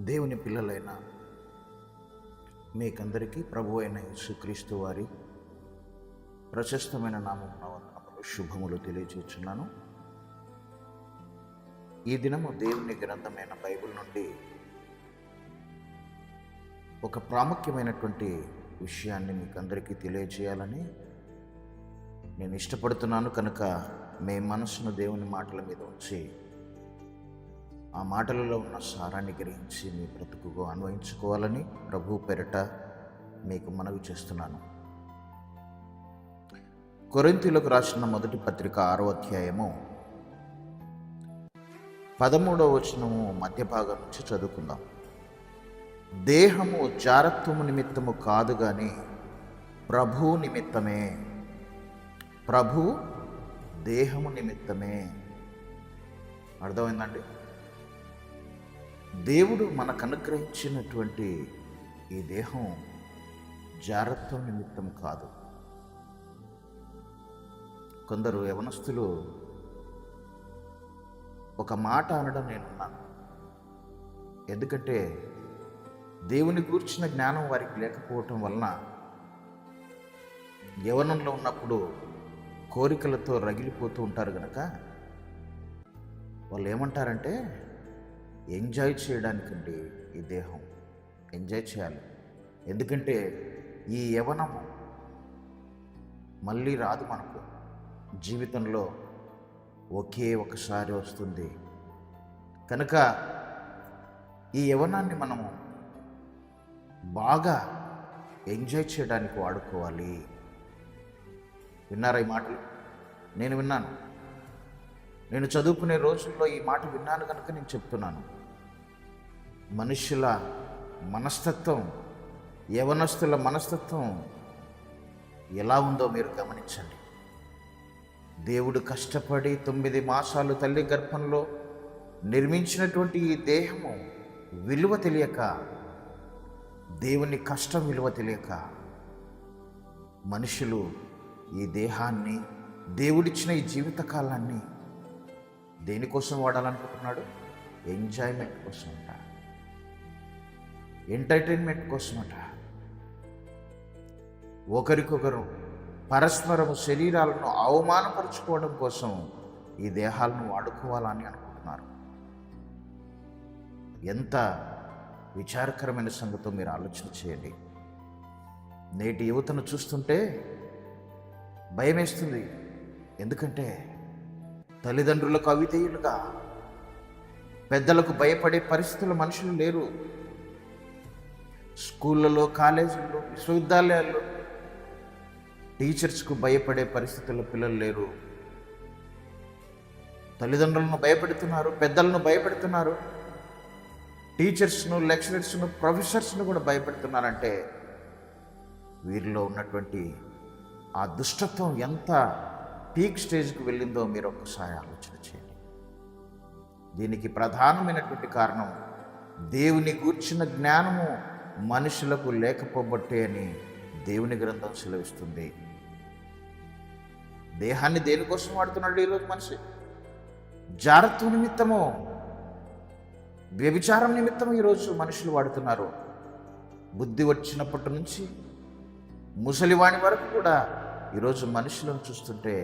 దేవుని పిల్లలైన మీకందరికీ ప్రభు అయిన యేసుక్రీస్తు వారి ప్రశస్తమైన నామమున వందనములు శుభములు తెలియజేస్తున్నాను. ఈ దినము దేవుని గ్రంథమైన బైబిల్ నుండి ఒక ప్రాముఖ్యమైనటువంటి విషయాన్ని మీకందరికీ తెలియజేయాలని నేను ఇష్టపడుతున్నాను. కనుక మీ మనసును దేవుని మాటల మీద ఉంచి ఆ మాటలలో ఉన్న సారాన్ని గ్రహించి మీ బ్రతుకుకు అన్వయించుకోవాలని ప్రభు పేరిట మీకు మనవి చేస్తున్నాను. కొరింథీయులకు రాసిన మొదటి పత్రిక 6వ అధ్యాయము 13వ వచనము మధ్య భాగం నుంచి చదువుకుందాం. దేహము జారత్వము నిమిత్తము కాదు గాని ప్రభు నిమిత్తమే. ప్రభు దేహము నిమిత్తమే. అర్థమైందండి? దేవుడు మనకు అనుగ్రహించినటువంటి ఈ దేహం జారత్వం నిమిత్తం కాదు. కొందరు యవనస్తులు ఒక మాట అనడం నేనున్నాను. ఎందుకంటే దేవుని గూర్చిన జ్ఞానం వారికి లేకపోవటం వలన యవనంలో ఉన్నప్పుడు కోరికలతో రగిలిపోతూ ఉంటారు కనుక వాళ్ళు ఏమంటారంటే, ఎంజాయ్ చేయడానికండి ఈ దేహం, ఎంజాయ్ చేయాలి. ఎందుకంటే ఈ యవనము మళ్ళీ రాదు. మనకు జీవితంలో ఒకే ఒకసారి వస్తుంది. కనుక ఈ యవనాన్ని మనము బాగా ఎంజాయ్ చేయడానికి వాడుకోవాలి. విన్నారా ఈ మాటలు? నేను విన్నాను. నేను చదువుకునే రోజుల్లో ఈ మాట విన్నాను కనుక నేను చెప్తున్నాను. మనుషుల మనస్తత్వం, యవనస్తుల మనస్తత్వం ఎలా ఉందో మీరు గమనించండి. దేవుడు కష్టపడి 9 మాసాలు తల్లి గర్భంలో నిర్మించినటువంటి ఈ దేహము విలువ తెలియక, దేవుని కష్టం విలువ తెలియక మనుషులు ఈ దేహాన్ని, దేవుడిచ్చిన ఈ జీవితకాలాన్ని దేనికోసం వాడాలనుకుంటున్నాడు? ఎంజాయ్మెంట్ కోసం అంట, ఎంటర్టైన్మెంట్ కోసమట. ఒకరికొకరు పరస్పరము శరీరాలను అవమానపరుచుకోవడం కోసం ఈ దేహాలను వాడుకోవాలని అనుకుంటున్నారు. ఎంత విచారకరమైన సంగతో మీరు ఆలోచన చేయండి. నేటి యువతను చూస్తుంటే భయమేస్తుంది. ఎందుకంటే తల్లిదండ్రులకు అవిధేయులుగా, పెద్దలకు భయపడే పరిస్థితుల్లో మనుషులు లేరు. స్కూళ్ళలో, కాలేజీల్లో, విశ్వవిద్యాలయాల్లో టీచర్స్కు భయపడే పరిస్థితుల్లో పిల్లలు లేరు. తల్లిదండ్రులను భయపెడుతున్నారు, పెద్దలను భయపెడుతున్నారు, టీచర్స్ను, లెక్చరర్స్ను, ప్రొఫెసర్స్ను కూడా భయపెడుతున్నారంటే వీరిలో ఉన్నటువంటి ఆ దుష్టత్వం ఎంత పీక్ స్టేజ్కి వెళ్ళిందో మీరు ఒక్కసారి ఆలోచన చేయండి. దీనికి ప్రధానమైనటువంటి కారణం దేవుని గూర్చిన జ్ఞానము మనుషులకు లేకపోబట్టే అని దేవుని గ్రంథం సెలవిస్తుంది. దేహాన్ని దేనికోసం వాడుతున్నాడు ఈరోజు మనిషి? జారత్వం నిమిత్తము, వ్యభిచారం నిమిత్తం ఈరోజు మనుషులు వాడుతున్నారు. బుద్ధి వచ్చినప్పటి నుంచి ముసలివాణి వరకు కూడా ఈరోజు మనుషులను చూస్తుంటే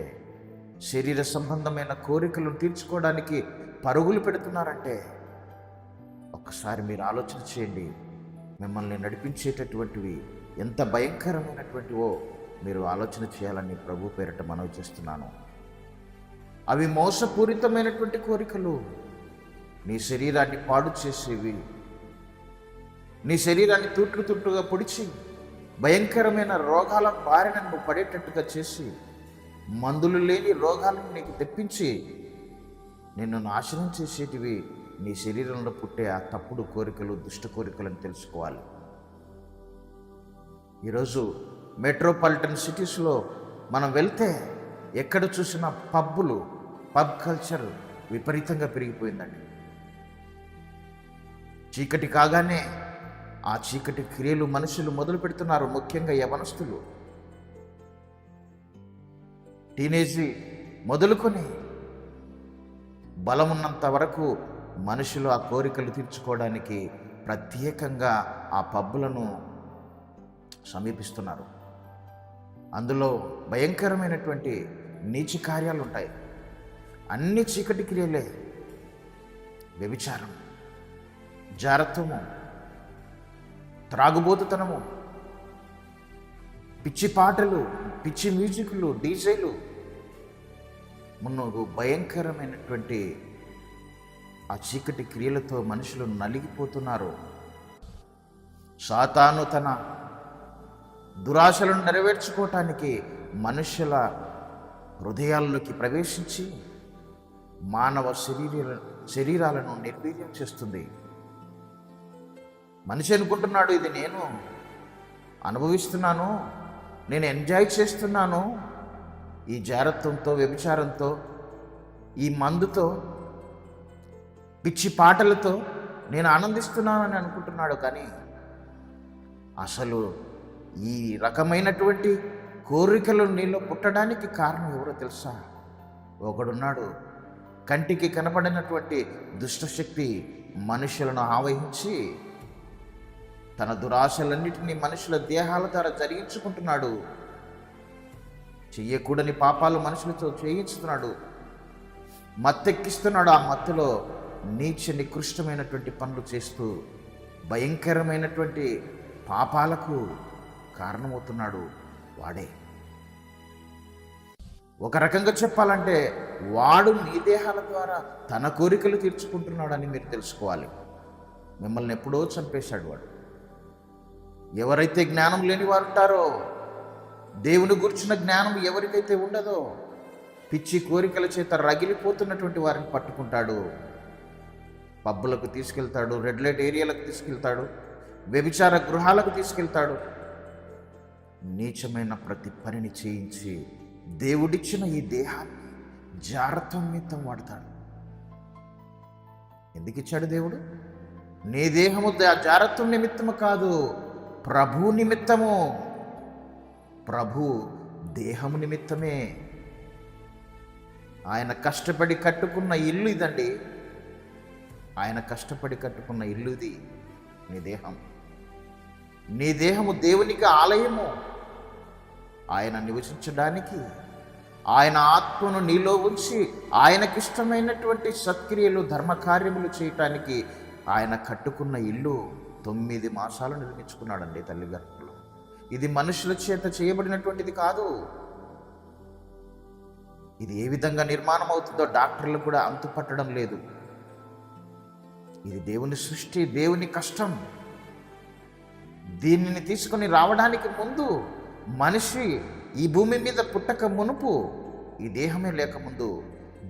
శరీర సంబంధమైన కోరికలను తీర్చుకోవడానికి పరుగులు పెడుతున్నారంటే ఒక్కసారి మీరు ఆలోచన చేయండి. మిమ్మల్ని నడిపించేటటువంటివి ఎంత భయంకరమైనటువంటివో మీరు ఆలోచన చేయాలని ప్రభు పేరిట మనవి చేస్తున్నాను. అవి మోసపూరితమైనటువంటి కోరికలు, నీ శరీరాన్ని పాడు చేసేవి, నీ శరీరాన్ని తుట్టుగా పొడిచి భయంకరమైన రోగాల బారిన నువ్వు పడేటట్టుగా చేసి, మందులు లేని రోగాలను నీకు తెప్పించి నిన్ను నాశనం చేసేటివి నీ శరీరంలో పుట్టే ఆ తప్పుడు కోరికలు, దుష్ట కోరికలను తెలుసుకోవాలి. ఈరోజు మెట్రోపాలిటన్ సిటీస్లో మనం వెళ్తే ఎక్కడ చూసినా పబ్ కల్చర్ విపరీతంగా పెరిగిపోయిందండి. చీకటి కాగానే ఆ చీకటి క్రియలు మనుషులు మొదలు పెడుతున్నారు. ముఖ్యంగా యవనస్తులు, టీనేజీ మొదలుకొని బలమున్నంత వరకు మనుషులు ఆ కోరికలు తీర్చుకోవడానికి ప్రత్యేకంగా ఆ పబ్బులను సమీపిస్తున్నారు. అందులో భయంకరమైనటువంటి నీచ కార్యాలు ఉంటాయి. అన్ని చీకటి క్రియలే. వ్యభిచారం, జారత్వము, త్రాగుబోతుతనము, పిచ్చి పాటలు, పిచ్చి మ్యూజిక్లు, డీజేలు, మున్నగు భయంకరమైనటువంటి ఆ చీకటి క్రియలతో మనుషులు నలిగిపోతున్నారు. సాతాను తన దురాశలను నెరవేర్చుకోవటానికి మనుషుల హృదయాల్లోకి ప్రవేశించి మానవ శరీరాలను నిర్వీర్యం చేస్తుంది. మనిషి అనుకుంటున్నాడు, ఇది నేను అనుభవిస్తున్నాను, నేను ఎంజాయ్ చేస్తున్నాను, ఈ జారత్వంతో, వ్యభిచారంతో, ఈ మందుతో, పిచ్చి పాటలతో నేను ఆనందిస్తున్నానని అనుకుంటున్నాడు. కానీ అసలు ఈ రకమైనటువంటి కోరికలు నీలో పుట్టడానికి కారణం ఎవరో తెలుసా? ఒకడున్నాడు, కంటికి కనపడినటువంటి దుష్టశక్తి మనుషులను ఆవహించి తన దురాశలన్నిటినీ మనుషుల దేహాల ద్వారా జరిగించుకుంటున్నాడు. చెయ్యకూడని పాపాలు మనుషులతో చేయించుతున్నాడు, మత్తెక్కిస్తున్నాడు. ఆ మత్తులో నీచ నికృష్టమైనటువంటి పనులు చేస్తూ భయంకరమైనటువంటి పాపాలకు కారణమవుతున్నాడు వాడే. ఒక రకంగా చెప్పాలంటే వాడు మీ దేహాల ద్వారా తన కోరికలు తీర్చుకుంటున్నాడని మీరు తెలుసుకోవాలి. మిమ్మల్ని ఎప్పుడో చంపేశాడు వాడు. ఎవరైతే జ్ఞానం లేని వారు ఉంటారో, దేవుని గురించిన జ్ఞానం ఎవరికైతే ఉండదో, పిచ్చి కోరికల చేత రగిలిపోతున్నటువంటి వారిని పట్టుకుంటాడు, పబ్బులకు తీసుకెళ్తాడు, రెడ్ లైట్ ఏరియాలకు తీసుకెళ్తాడు, వ్యభిచార గృహాలకు తీసుకెళ్తాడు. నీచమైన ప్రతి పనిని చేయించి దేవుడిచ్చిన ఈ దేహాన్ని జారత్వం నిమిత్తం వాడతాడు. ఎందుకు ఇచ్చాడు దేవుడు? నీ దేహము జారత్వం నిమిత్తము కాదు, ప్రభు నిమిత్తము. ప్రభు దేహము నిమిత్తమే. ఆయన కష్టపడి కట్టుకున్న ఇల్లు ఇదండి. ఆయన కష్టపడి కట్టుకున్న ఇల్లు ఇది, నీ దేహం. నీ దేహము దేవునికి ఆలయము. ఆయన నివసించడానికి, ఆయన ఆత్మను నీలో ఉంచి ఆయనకిష్టమైనటువంటి సత్క్రియలు, ధర్మకార్యములు చేయటానికి ఆయన కట్టుకున్న ఇల్లు 9 మాసాలు నిర్మించుకున్నాడండి తల్లి గర్భంలో. ఇది మనుషుల చేత చేయబడినటువంటిది కాదు. ఇది ఏ విధంగా నిర్మాణం అవుతుందో డాక్టర్లు కూడా అంతుపట్టడం లేదు. ఇది దేవుని సృష్టి, దేవుని కష్టం. దీనిని తీసుకొని రావడానికి ముందు మనిషి ఈ భూమి మీద పుట్టక మునుపు, ఈ దేహమే లేకముందు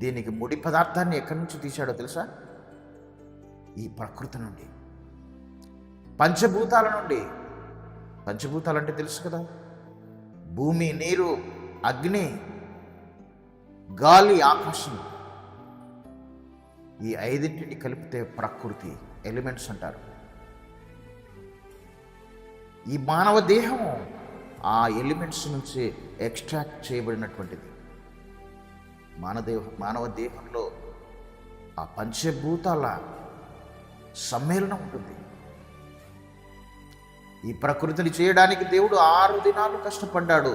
దీనికి ముడి పదార్థాన్ని ఎక్కడి నుంచి తీశాడో తెలుసా? ఈ ప్రకృతి నుండి, పంచభూతాల నుండి. పంచభూతాలంటే తెలుసు కదా, భూమి, నీరు, అగ్ని, గాలి, ఆకాశం. ఈ 5ంటిని కలిపితే ప్రకృతి, ఎలిమెంట్స్ అంటారు. ఈ మానవ దేహము ఆ ఎలిమెంట్స్ నుంచి ఎక్స్ట్రాక్ట్ చేయబడినటువంటిది. మానవ దేహంలో ఆ పంచభూతాల సమ్మేళనం ఉంటుంది. ఈ ప్రకృతిని చేయడానికి దేవుడు 6 దినాలు కష్టపడ్డాడు.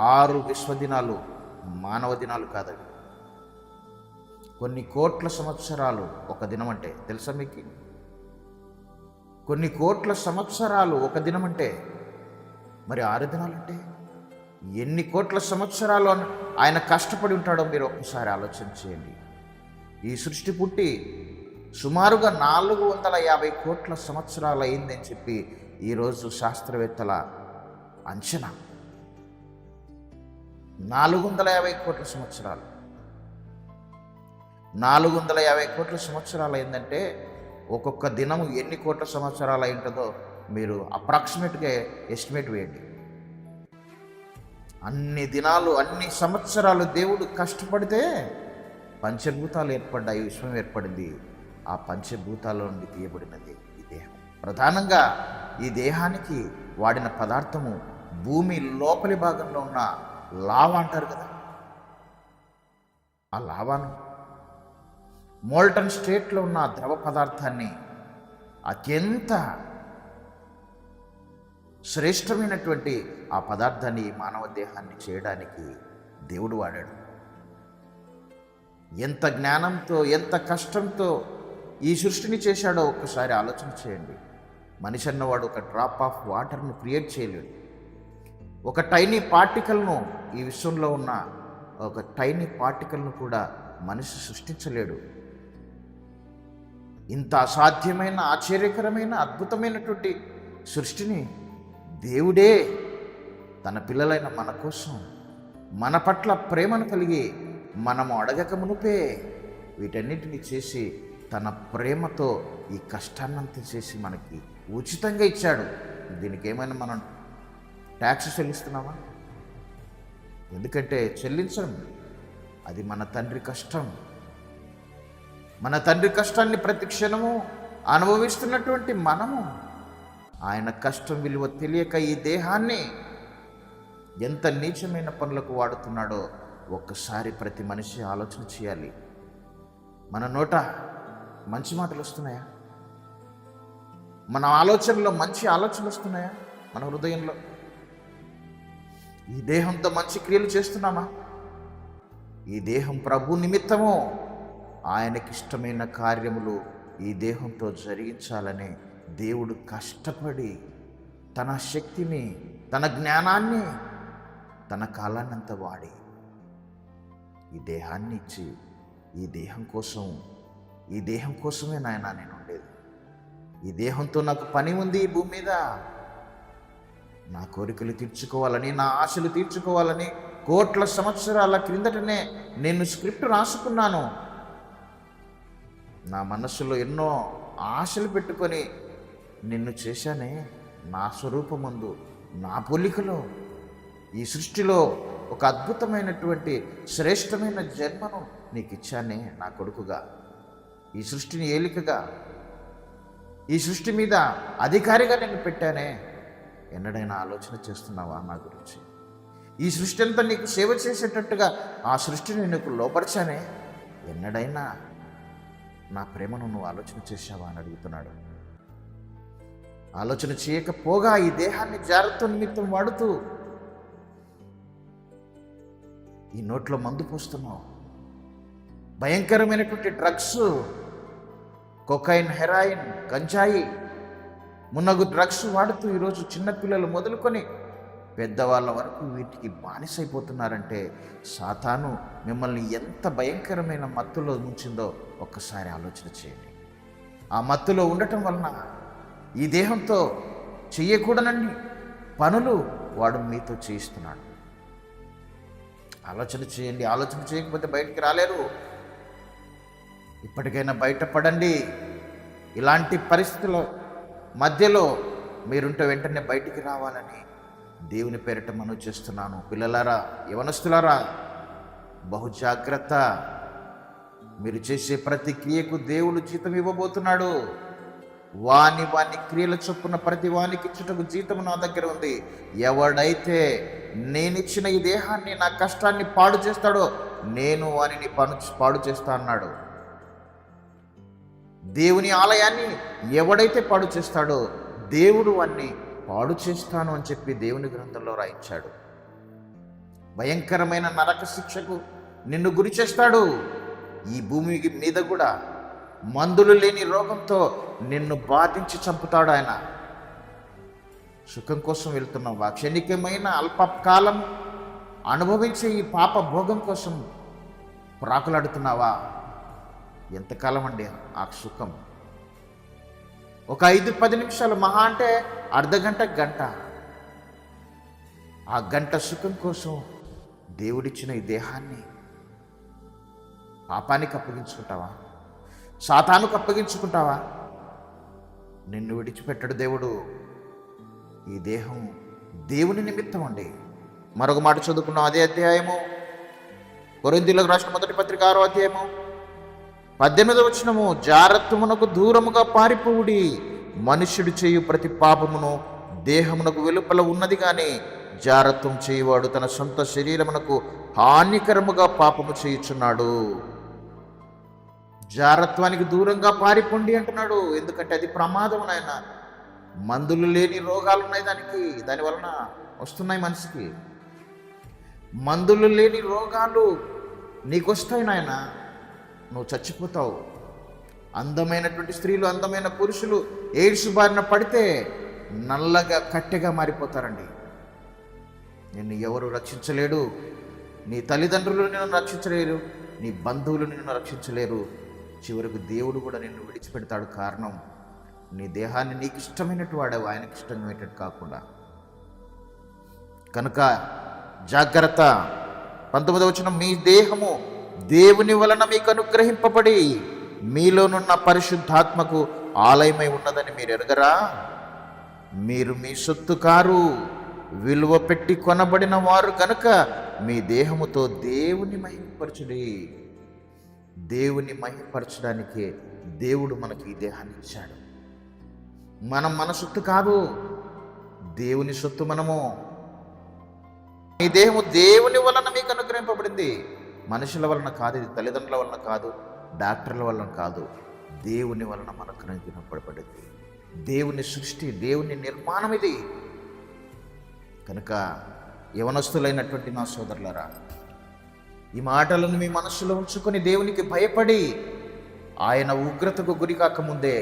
6 విశ్వదినాలు, మానవ దినాలు కాదవి. కొన్ని కోట్ల సంవత్సరాలు ఒక దినం అంటే తెలుసా మీకు? కొన్ని కోట్ల సంవత్సరాలు ఒక దినం అంటే, మరి 6 దినాలంటే ఎన్ని కోట్ల సంవత్సరాలు ఆయన కష్టపడి ఉంటాడో మీరు ఒక్కసారి ఆలోచన చేయండి. ఈ సృష్టి పుట్టి సుమారుగా 450 కోట్ల సంవత్సరాలు అయిందని చెప్పి ఈరోజు శాస్త్రవేత్తల అంచనా. 450 కోట్ల సంవత్సరాలు. 450 కోట్ల సంవత్సరాలు అయిందంటే ఒక్కొక్క దినము ఎన్ని కోట్ల సంవత్సరాలు అయి ఉంటుందో మీరు అప్రాక్సిమేట్గా ఎస్టిమేట్ వేయండి. అన్ని దినాలు, అన్ని సంవత్సరాలు దేవుడు కష్టపడితే పంచభూతాలు ఏర్పడ్డాయి, విశ్వం ఏర్పడింది. ఆ పంచభూతాల నుండి తీయబడినది ఈ దేహం. ప్రధానంగా ఈ దేహానికి వాడిన పదార్థము భూమి లోపలి భాగంలో ఉన్న లావా అంటారు కదా, ఆ లావాను, మోల్టన్ స్టేట్లో ఉన్న ద్రవ పదార్థాన్ని అత్యంత శ్రేష్టమైనటువంటి ఆ పదార్థాన్ని మానవ దేహాన్ని చేయడానికి దేవుడు వాడాడు. ఎంత జ్ఞానంతో, ఎంత కష్టంతో ఈ సృష్టిని చేశాడో ఒక్కసారి ఆలోచన చేయండి. మనిషి అన్నవాడు ఒక డ్రాప్ ఆఫ్ వాటర్ను క్రియేట్ చేయలేడు. ఒక టైనీ పార్టికల్ను, ఈ విశ్వంలో ఉన్న ఒక టైనీ పార్టికల్ను కూడా మనిషి సృష్టించలేడు. ఇంత అసాధ్యమైన, ఆశ్చర్యకరమైన, అద్భుతమైనటువంటి సృష్టిని దేవుడే తన పిల్లలైన మన కోసం, మన పట్ల ప్రేమను కలిగి మనము అడగక మునుపే వీటన్నిటిని చేసి తన ప్రేమతో ఈ కష్టాన్నంతా చేసి మనకి ఉచితంగా ఇచ్చాడు. దీనికి ఏమైనా మనం ట్యాక్స్ చెల్లిస్తున్నామా? ఎందుకంటే చెల్లించడం అది మన తండ్రి కష్టం. మన తండ్రి కష్టాన్ని ప్రతి క్షణము అనుభవిస్తున్నటువంటి మనము ఆయన కష్టం విలువ తెలియక ఈ దేహాన్ని ఎంత నీచమైన పనులకు వాడుతున్నాడో ఒక్కసారి ప్రతి మనిషి ఆలోచన చేయాలి. మన నోట మంచి మాటలు వస్తున్నాయా? మన ఆలోచనలో మంచి ఆలోచనలు వస్తున్నాయా? మన హృదయంలో ఈ దేహంతో మంచి క్రియలు చేస్తున్నామా? ఈ దేహం ప్రభు నిమిత్తము ఆయనకిష్టమైన కార్యములు ఈ దేహంతో జరిగించాలని దేవుడు కష్టపడి తన శక్తిని, తన జ్ఞానాన్ని, తన కాలాన్నంతా వాడి ఈ దేహాన్ని ఇచ్చి ఈ దేహం కోసమే నాయన నేను ఉండేది. ఈ దేహంతో నాకు పని ఉంది ఈ భూమి మీద. నా కోరికలు తీర్చుకోవాలని, నా ఆశలు తీర్చుకోవాలని కోట్ల సంవత్సరాల క్రిందటనే నేను స్క్రిప్ట్ రాసుకున్నాను. నా మనస్సులో ఎన్నో ఆశలు పెట్టుకొని నిన్ను చేశానే. నా స్వరూపమందు, నా పోలికలో ఈ సృష్టిలో ఒక అద్భుతమైనటువంటి శ్రేష్టమైన జన్మను నీకు ఇచ్చానే నా కొడుకుగా. ఈ సృష్టిని ఏలికగా, ఈ సృష్టి మీద అధికారిగా నేను పెట్టానే. ఎన్నడైనా ఆలోచన చేస్తున్నావా నా గురించి? ఈ సృష్టి అంతా నీకు సేవ చేసేటట్టుగా ఆ సృష్టిని నీకు లోపరిచానే. ఎన్నడైనా నా ప్రేమను నువ్వు ఆలోచన చేశావా అని అడుగుతున్నాడు. ఆలోచన చేయకపోగా ఈ దేహాన్ని జాగ్రత్త నిమిత్తం వాడుతూ ఈ నోట్లో మందు పోస్తున్నావు. భయంకరమైనటువంటి డ్రగ్స్, కొకైన్, హెరాయిన్, గంజాయి మున్నగు డ్రగ్స్ వాడుతూ ఈరోజు చిన్నపిల్లలు మొదలుకొని పెద్దవాళ్ళ వరకు వీటికి బానిసైపోతున్నారంటే సాతాను మిమ్మల్ని ఎంత భయంకరమైన మత్తులో ముంచిందో ఒక్కసారి ఆలోచన చేయండి. ఆ మత్తులో ఉండటం వలన ఈ దేహంతో చెయ్యకూడనన్ని పనులు వాడు మీతో చేయిస్తున్నాడు. ఆలోచన చేయండి. ఆలోచన చేయకపోతే బయటికి రాలేరు. ఇప్పటికైనా బయటపడండి. ఇలాంటి పరిస్థితుల మధ్యలో మీరుంటే వెంటనే బయటికి రావాలని దేవుని పేరిట మనవి చేస్తున్నాను. పిల్లలారా, యవనస్తులారా, బహుజాగ్రత్త. మీరు చేసే ప్రతి క్రియకు దేవుడు జీతం ఇవ్వబోతున్నాడు. వాని క్రియల చొప్పున ప్రతి వానికి ఇచ్చుటకు జీతం నా దగ్గర ఉంది. ఎవడైతే నేనిచ్చిన ఈ దేహాన్ని, నా కష్టాన్ని పాడు చేస్తాడో నేను వానిని పాడు చేస్తా అన్నాడు. దేవుని ఆలయాన్ని ఎవడైతే పాడు చేస్తాడో దేవుడు వాన్ని పాడు చేస్తాను అని చెప్పి దేవుని గ్రంథంలో రాయించాడు. భయంకరమైన నరక శిక్షకు నిన్ను గురి చేస్తాడు. ఈ భూమి మీద కూడా మందులు లేని రోగంతో నిన్ను బాధించి చంపుతాడు ఆయన. సుఖం కోసం వెళ్తున్నావా? క్షణికమైన అల్పకాలం అనుభవించే ఈ పాప భోగం కోసం ప్రాకులాడుతున్నావా? ఎంతకాలం అండి ఆ సుఖం? ఒక 5-10 నిమిషాలు, మహా అంటే అర్ధగంట, గంట. ఆ గంట సుఖం కోసం దేవుడిచ్చిన ఈ దేహాన్ని పాపానికి అప్పగించుకుంటావా? సాతానుకు అప్పగించుకుంటావా? నిన్ను విడిచిపెట్టడు దేవుడు. ఈ దేహం దేవుని నిమిత్తం అండి. మరొక మాట చదువుకున్నాం, అదే అధ్యాయము, కొరింథీయులకు రాసిన మొదటి పత్రిక 6వ అధ్యాయము 18వ వచనము. జారత్వమునకు దూరముగా పారిపోవుడి. మనుష్యుడు చేయు ప్రతి పాపమును దేహమునకు వెలుపల ఉన్నది కానీ జారత్వం చేయువాడు తన సొంత శరీరమునకు హానికరముగా పాపము చేయుచున్నాడు. జారత్వానికి దూరంగా పారిపోండి అంటున్నాడు. ఎందుకంటే అది ప్రమాదం నాయన. మందులు లేని రోగాలు ఉన్నాయి దాని వలన వస్తున్నాయి మనిషికి. మందులు లేని రోగాలు నీకు వస్తాయి నాయన, నువ్వు చచ్చిపోతావు. అందమైనటువంటి స్త్రీలు, అందమైన పురుషులు ఎయిడ్స్ బారిన పడితే నల్లగా కట్టెగా మారిపోతారండి. నిన్ను ఎవరు రక్షించలేడు. నీ తల్లిదండ్రులు నిన్ను రక్షించలేరు, నీ బంధువులు నిన్ను రక్షించలేరు. చివరకు దేవుడు కూడా నిన్ను విడిచిపెడతాడు. కారణం, నీ దేహాన్ని నీకు ఇష్టమైనట్టు వాడావు, ఆయనకి ఇష్టమైనట్టు కాకుండా. కనుక జాగ్రత్త. 19వ వచనం, మీ దేహము దేవుని వలన మీకు అనుగ్రహింపబడి మీలోనున్న పరిశుద్ధాత్మకు ఆలయమై ఉన్నదని మీరు ఎరగరా? మీరు మీ సొత్తు కారు, విలువ పెట్టి కొనబడిన వారు కనుక మీ దేహముతో దేవుని మహిమపరచుడి. దేవుని మహిమపరచడానికే దేవుడు మనకి ఈ దేహాన్ని ఇచ్చాడు. మనం మన సొత్తు కాదు, దేవుని సొత్తు మనము. ఈ దేహము దేవుని వలన మీకు అనుగ్రహింపబడింది. మనుషుల వలన కాదు, ఇది తల్లిదండ్రుల వలన కాదు, డాక్టర్ల వలన కాదు, దేవుని వలన మనకు అనుగ్రహింపబడింది. దేవుని సృష్టి, దేవుని నిర్మాణం ఇది. కనుక యవనస్తులైనటువంటి నా సోదరులారా, ఈ మాటలను మీ మనస్సులో ఉంచుకొని దేవునికి భయపడి ఆయన ఉగ్రతకు గురి కాకముందే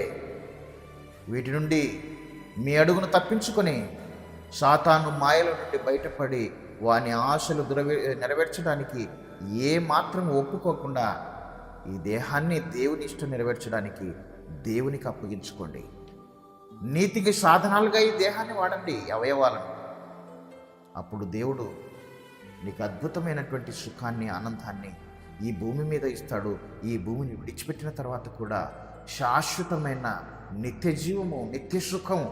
వీటి నుండి మీ అడుగును తప్పించుకొని సాతాను మాయల నుండి బయటపడి వాని ఆశలు నెరవేర్చడానికి ఏ మాత్రం ఒప్పుకోకుండా ఈ దేహాన్ని దేవుని ఇష్టం నెరవేర్చడానికి దేవునికి అప్పగించుకోండి. నీతికి సాధనాలుగా ఈ దేహాన్ని వాడండి, అవయవాలను. అప్పుడు దేవుడు నీకు అద్భుతమైనటువంటి సుఖాన్ని, ఆనందాన్ని ఈ భూమి మీద ఇస్తాడు. ఈ భూమిని విడిచిపెట్టిన తర్వాత కూడా శాశ్వతమైన నిత్య జీవము, నిత్య సుఖం,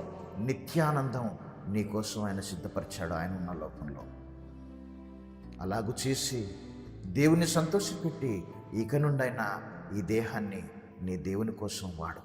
నిత్యానందం నీకోసం ఆయన సిద్ధపరిచాడు ఆయన ఉన్న లోకంలో. అలాగూ చేసి దేవుని సంతోషపెట్టి ఇక నుండైనా ఈ దేహాన్ని నీ దేవుని కోసం వాడు.